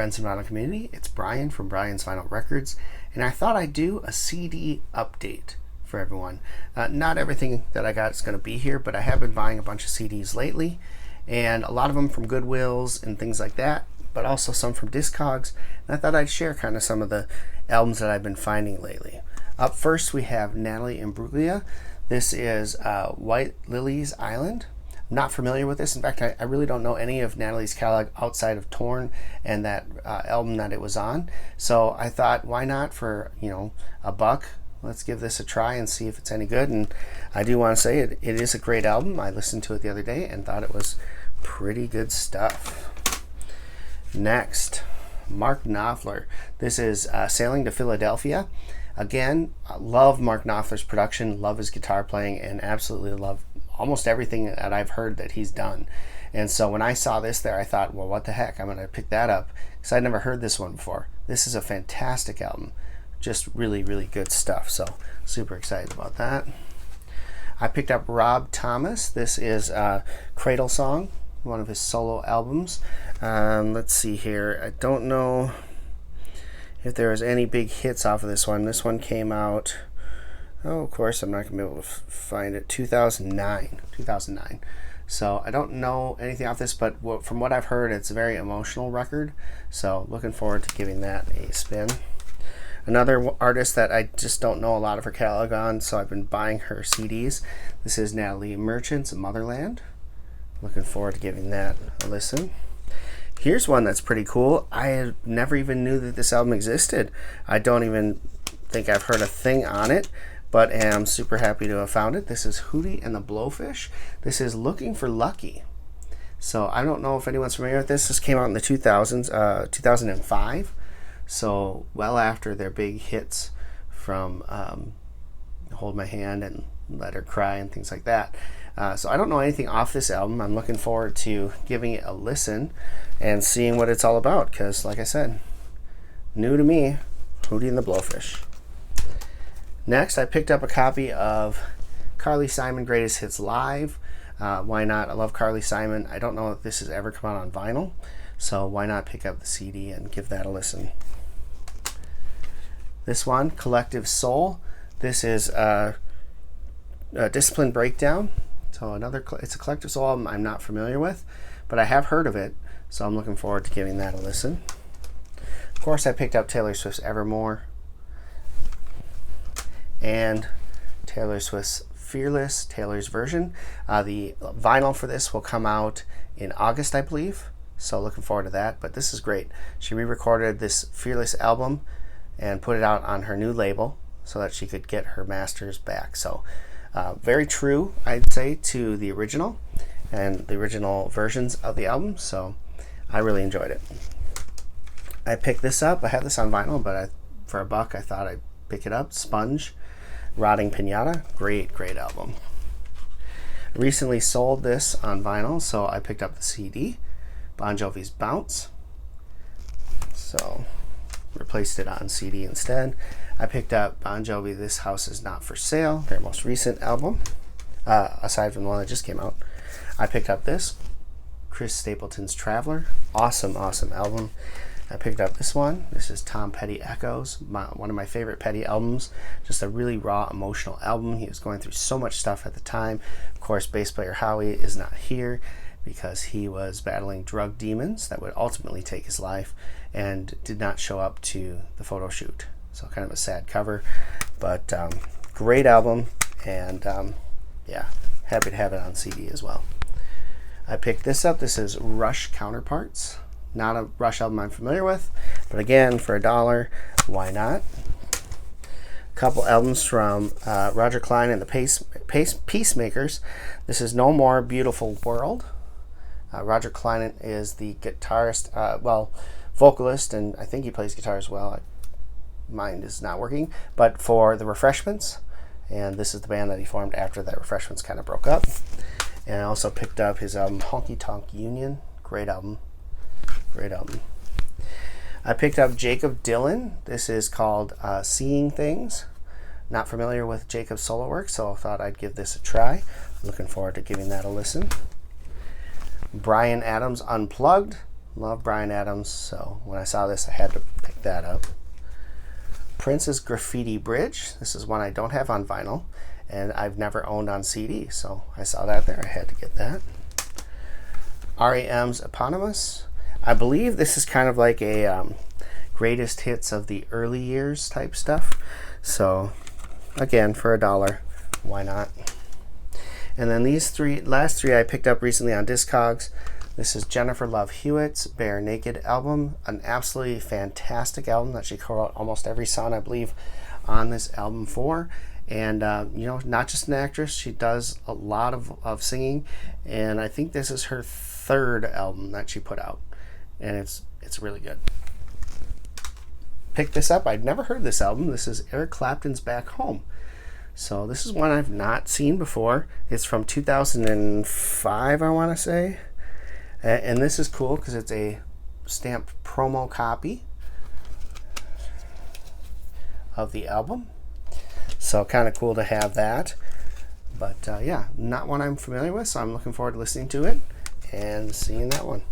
friends and vinyl community. It's Brian from Brian's Vinyl Records, and I thought I'd do a CD update for everyone. Not everything that I got is going to be here, but I have been buying a bunch of CDs lately, and a lot of them from Goodwills and things like that, but also some from Discogs, and I thought I'd share kind of some of the albums that I've been finding lately. Up first, we have Natalie Imbruglia. This is White Lily's Island. I'm not familiar with this. In fact, I really don't know any of Natalie's catalog outside of Torn and that album that it was on. So I thought, why not for $1? Let's give this a try and see if it's any good. And I do want to say it is a great album. I listened to it the other day and thought it was pretty good stuff. Next, Mark Knopfler. This is Sailing to Philadelphia. Again, I love Mark Knopfler's production, love his guitar playing, and absolutely love almost everything that I've heard that he's done. And so when I saw this there, I thought, well, what the heck? I'm going to pick that up because I'd never heard this one before. This is a fantastic album. Just really, really good stuff. So super excited about that. I picked up Rob Thomas. This is Cradle Song, one of his solo albums. Let's see here. I don't know if there was any big hits off of this one. This one came out, of course, I'm not going to be able to find it, 2009. So I don't know anything off this, but from what I've heard, it's a very emotional record. So looking forward to giving that a spin. Another artist that I just don't know a lot of her catalog on, so I've been buying her CDs. This is Natalie Merchant's Motherland. Looking forward to giving that a listen. Here's one that's pretty cool. I never even knew that this album existed. I don't even think I've heard a thing on it, but am super happy to have found it. This is Hootie and the Blowfish. This is Looking for Lucky. So I don't know if anyone's familiar with this. This came out in the 2005. So well after their big hits from Hold My Hand and Let Her Cry and things like that. So I don't know anything off this album. I'm looking forward to giving it a listen and seeing what it's all about because, like I said, new to me, Hootie and the Blowfish. Next, I picked up a copy of Carly Simon Greatest Hits Live. Why not? I love Carly Simon. I don't know if this has ever come out on vinyl, so why not pick up the CD and give that a listen. This one, Collective Soul. This is a Discipline Breakdown. So it's a Collective Soul album I'm not familiar with, but I have heard of it, so I'm looking forward to giving that a listen. Of course, I picked up Taylor Swift's Evermore and Taylor Swift's Fearless, Taylor's version. The vinyl for this will come out in August, I believe, so looking forward to that, but this is great. She re-recorded this Fearless album and put it out on her new label so that she could get her masters back. So very true, I'd say, to the original and the original versions of the album, so I really enjoyed it. I picked this up. I have this on vinyl, but for $1 I thought I'd pick it up. Sponge, Rotting Pinata. Great album. Recently sold this on vinyl, so I picked up the CD, Bon Jovi's Bounce. So replaced it on CD instead. I picked up Bon Jovi, This House Is Not For Sale, their most recent album, aside from the one that just came out. I picked up this, Chris Stapleton's Traveler. Awesome album. I picked up this one. This is Tom Petty Echoes, one of my favorite Petty albums. Just a really raw, emotional album. He was going through so much stuff at the time. Of course, bass player Howie is not here because he was battling drug demons that would ultimately take his life and did not show up to the photo shoot. So kind of a sad cover, but great album, and happy to have it on CD as well. I picked this up. This is Rush Counterparts. Not a Rush album I'm familiar with, but again, for $1, why not? A couple albums from Roger Clyne and the Peacemakers. This is No More Beautiful World. Roger Clyne is the guitarist, vocalist, and I think he plays guitar as well. Mine is not working, but for the Refreshments, and this is the band that he formed after that Refreshments kind of broke up. And I also picked up his album Honky Tonk Union. Great album. I picked up Jakob Dylan. This is called Seeing Things. Not familiar with Jacob's solo work, so I thought I'd give this a try. Looking forward to giving that a listen. Bryan Adams Unplugged. Love Bryan Adams, so when I saw this, I had to pick that up. Prince's Graffiti Bridge. This is one I don't have on vinyl, and I've never owned on CD, so I saw that there. I had to get that. R.E.M's Eponymous. I believe this is kind of like a greatest hits of the early years type stuff. So, again, for $1, why not? And then these last three I picked up recently on Discogs. This is Jennifer Love Hewitt's Bare Naked album, an absolutely fantastic album that she co-wrote almost every song, I believe, on this album for. And, you know, not just an actress, she does a lot of singing, and I think this is her third album that she put out, and it's really good. Picked this up. I'd never heard this album. This is Eric Clapton's Back Home. So this is one I've not seen before. It's from 2005, I want to say. And this is cool because it's a stamped promo copy of the album. So kind of cool to have that. But yeah, not one I'm familiar with, so I'm looking forward to listening to it and seeing that one.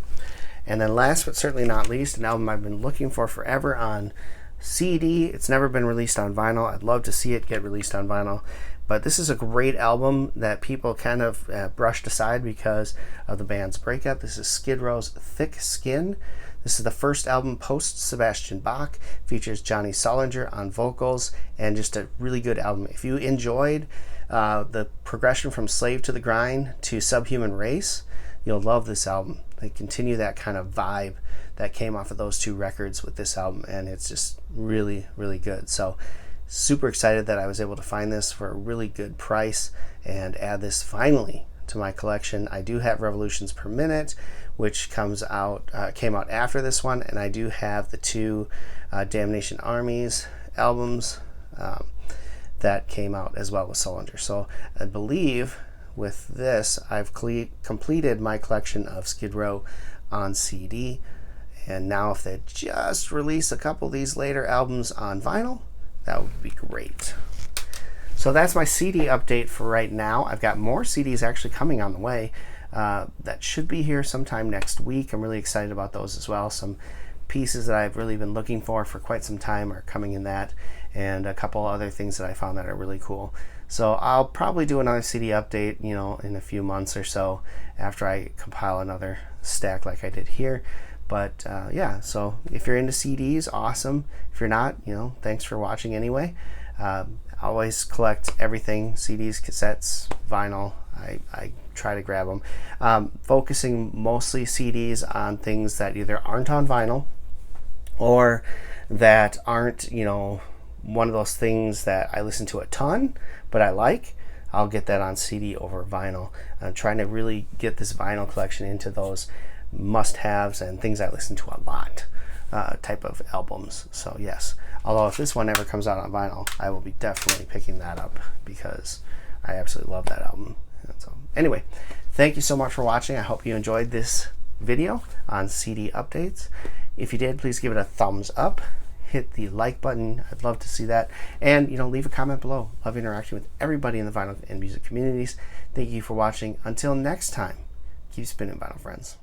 And then last but certainly not least, an album I've been looking for forever on CD. It's never been released on vinyl. I'd love to see it get released on vinyl. But this is a great album that people kind of brushed aside because of the band's breakup. This is Skid Row's Thick Skin. This is the first album post Sebastian Bach. Features Johnny Solinger on vocals, and just a really good album. If you enjoyed the progression from Slave to the Grind to Subhuman Race, you'll love this album. They continue that kind of vibe that came off of those two records with this album, and it's just really, really good. So super excited that I was able to find this for a really good price and add this finally to my collection. I do have Revolutions Per Minute, which came out after this one, and I do have the two Damnation Armies albums that came out as well with Solinger. So I believe with this I've completed my collection of Skid Row on CD, and now if they just release a couple of these later albums on vinyl, that would be great. So that's my CD update for right now. I've got more CDs actually coming on the way that should be here sometime next week. I'm really excited about those as well. Some pieces that I've really been looking for quite some time are coming in that, and a couple other things that I found that are really cool. So I'll probably do another CD update, you know, in a few months or so after I compile another stack like I did here. But yeah, so if you're into CDs, awesome. If you're not, you know, thanks for watching anyway. I always collect everything, CDs, cassettes, vinyl. I try to grab them. Focusing mostly CDs on things that either aren't on vinyl or that aren't, you know, one of those things that I listen to a ton, but I like. I'll get that on CD over vinyl. I'm trying to really get this vinyl collection into those must-haves and things I listen to a lot type of albums. So yes, although if this one ever comes out on vinyl, I will be definitely picking that up because I absolutely love that album. So anyway, thank you so much for watching. I hope you enjoyed this video on CD updates. If you did, please give it a thumbs up. Hit the like button. I'd love to see that. And, you know, leave a comment below. Love interacting with everybody in the vinyl and music communities. Thank you for watching. Until next time, keep spinning, vinyl friends.